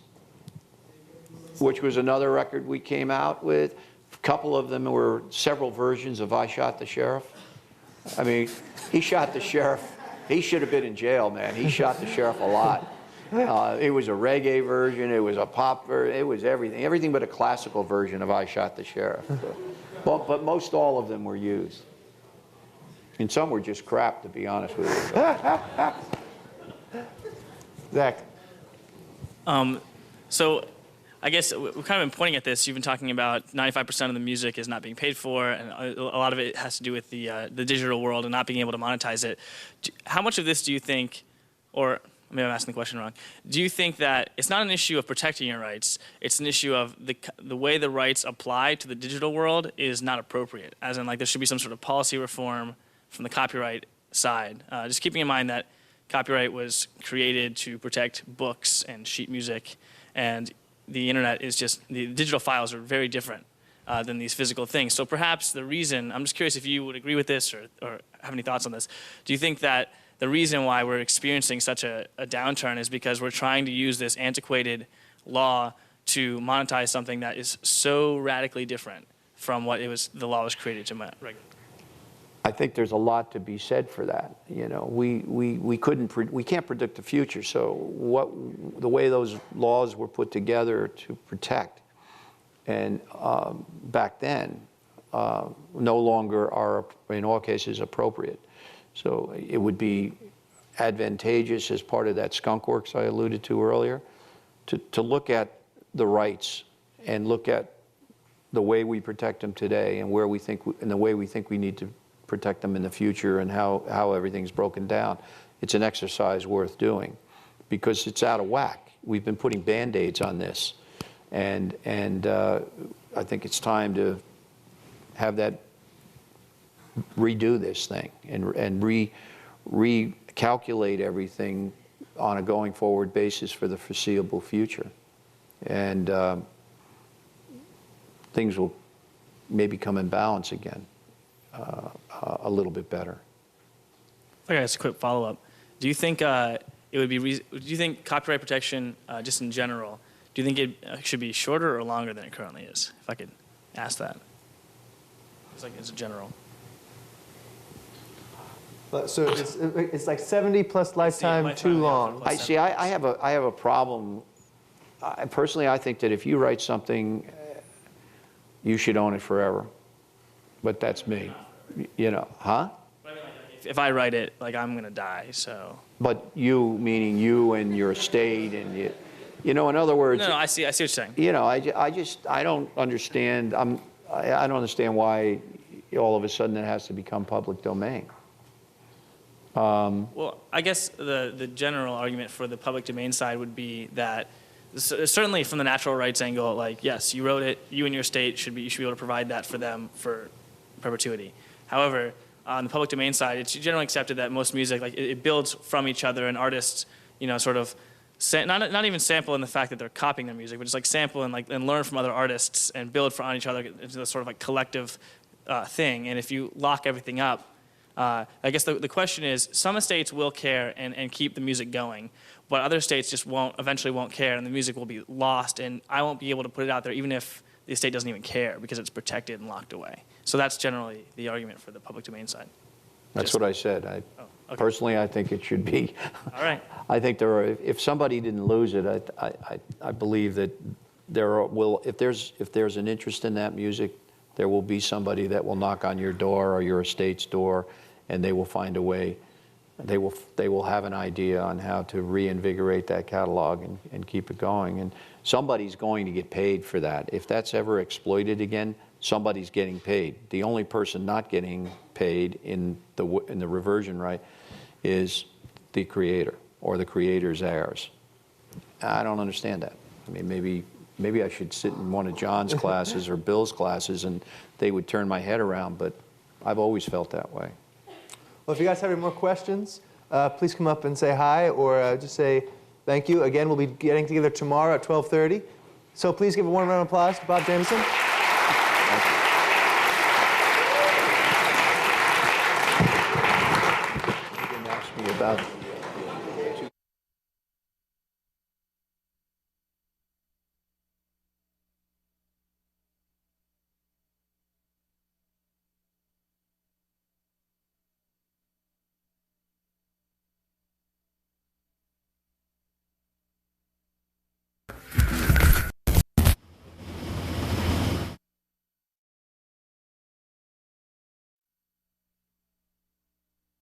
which was another record we came out with. A couple of them were several versions of I Shot the Sheriff. I mean, he shot the sheriff. He should have been in jail, man. He shot the sheriff a lot. It was a reggae version. It was a pop version. It was everything. Everything but a classical version of I Shot the Sheriff. But most all of them were used. And some were just crap, to be honest with you. Zach. So I guess we've kind of been pointing at this. You've been talking about 95% of the music is not being paid for, and a lot of it has to do with the digital world and not being able to monetize it. How much of this do you think, or maybe I'm asking the question wrong, do you think that it's not an issue of protecting your rights, it's an issue of the way the rights apply to the digital world is not appropriate, as in like there should be some sort of policy reform from the copyright side, just keeping in mind that copyright was created to protect books and sheet music, and the internet is just, the digital files are very different than these physical things. So perhaps the reason, I'm just curious if you would agree with this or have any thoughts on this. Do you think that the reason why we're experiencing such a downturn is because we're trying to use this antiquated law to monetize something that is so radically different from what the law was created to regulate? I think there's a lot to be said for that. You know, we can't predict the future. So the way those laws were put together to protect, and back then, no longer are in all cases appropriate. So it would be advantageous as part of that skunk works I alluded to earlier, to look at the rights and look at the way we protect them today and where we think and the way we think we need to protect them in the future and how everything's broken down. It's an exercise worth doing because it's out of whack. We've been putting Band-Aids on this, and I think it's time to have that redo this thing and recalculate everything on a going forward basis for the foreseeable future, and things will maybe come in balance again. A little bit better. Okay, just a quick follow-up. Do you think it would be? Do you think copyright protection, just in general, do you think it should be shorter or longer than it currently is? If I could ask that, it's like as a general. So it's like 70 plus lifetime too long. I see. I have a problem. Personally, I think that if you write something, you should own it forever. But that's me, you know, huh? If I write it, like I'm gonna die, so. But you, meaning you and your estate, and you know, in other words. No, I see what you're saying. You know, I don't understand. I don't understand why all of a sudden it has to become public domain. Well, I guess the general argument for the public domain side would be that certainly from the natural rights angle, like yes, you wrote it, you and your estate you should be able to provide that for them for perpetuity. However, on the public domain side, it's generally accepted that most music, like it builds from each other, and artists, you know, sort of not even sample in the fact that they're copying their music, but just like sample and learn from other artists and build on each other into a sort of like collective thing. And if you lock everything up, I guess the question is, some estates will care and keep the music going, but other states just eventually won't care, and the music will be lost, and I won't be able to put it out there even if the estate doesn't even care because it's protected and locked away. So that's generally the argument for the public domain side. That's what I said. Okay. Personally, I think it should be. All right. I think if somebody didn't lose it, I believe that if there's an interest in that music, there will be somebody that will knock on your door or your estate's door, and they will find a way. They will have an idea on how to reinvigorate that catalog and keep it going. And somebody's going to get paid for that. If that's ever exploited again, somebody's getting paid. The only person not getting paid in the reversion right is the creator or the creator's heirs. I don't understand that. I mean, maybe I should sit in one of John's classes or Bill's classes and they would turn my head around, but I've always felt that way. Well, if you guys have any more questions, please come up and say hi or just say thank you. Again, we'll be getting together tomorrow at 12:30. So please give a warm round of applause to Bob Jamieson. You didn't ask me about